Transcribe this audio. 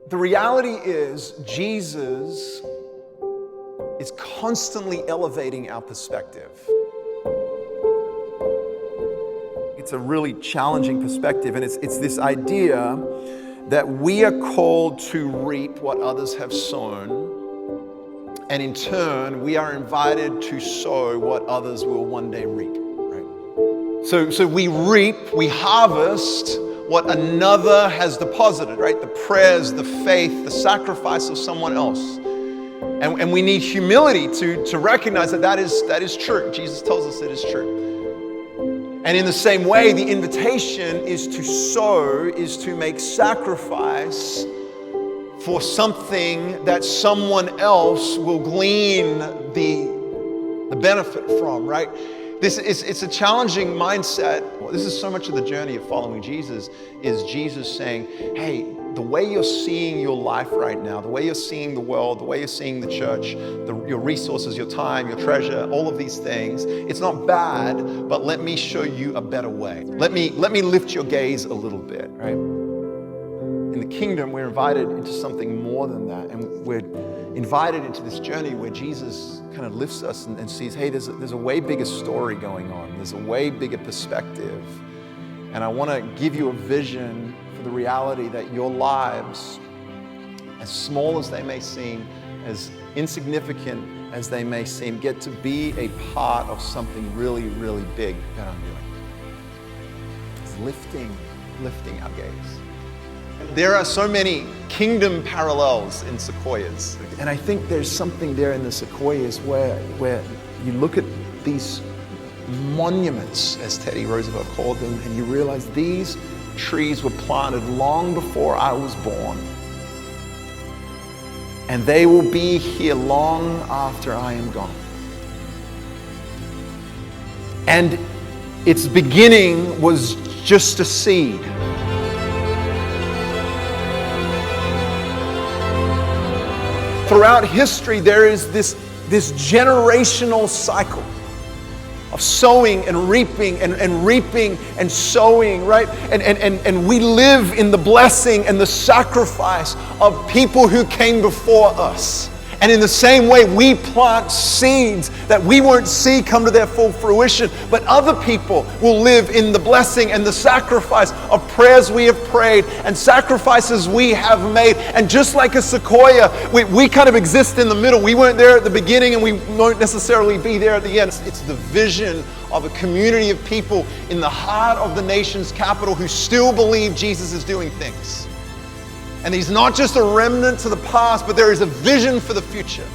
The reality is Jesus is constantly elevating our perspective. It's a really challenging perspective, and it's this idea that we are called to reap what others have sown, and in turn, we are invited to sow what others will one day reap. Right? So we reap, we harvest what another has deposited, right? The prayers, the faith, the sacrifice of someone else. And we need humility to recognize that is true. Jesus tells us it is true. And in the same way, the invitation is to sow, is to make sacrifice for something that someone else will glean the benefit from, right? It's a challenging mindset. This is so much of the journey of following Jesus, is Jesus saying, hey, the way you're seeing your life right now, the way you're seeing the world, the way you're seeing the church, your resources, your time, your treasure, all of these things, it's not bad, but let me show you a better way. Let me lift your gaze a little bit, right? In the kingdom, we're invited into something more than that, and we're invited into this journey where Jesus kind of lifts us and sees, hey, there's a way bigger story going on. There's a way bigger perspective. And I want to give you a vision for the reality that your lives, as small as they may seem, as insignificant as they may seem, get to be a part of something really, really big that I'm doing. It's lifting our gaze. There are so many kingdom parallels in sequoias. And I think there's something there in the sequoias where you look at these monuments, as Teddy Roosevelt called them, and you realize these trees were planted long before I was born. And they will be here long after I am gone. And its beginning was just a seed. Throughout history, there is this generational cycle of sowing and reaping and reaping and sowing, right? And we live in the blessing and the sacrifice of people who came before us. And in the same way, we plant seeds that we won't see come to their full fruition, but other people will live in the blessing and the sacrifice of prayers we have prayed and sacrifices we have made. And just like a sequoia, we kind of exist in the middle. We weren't there at the beginning and we won't necessarily be there at the end. It's the vision of a community of people in the heart of the nation's capital who still believe Jesus is doing things. And he's not just a remnant to the past, but there is a vision for the future.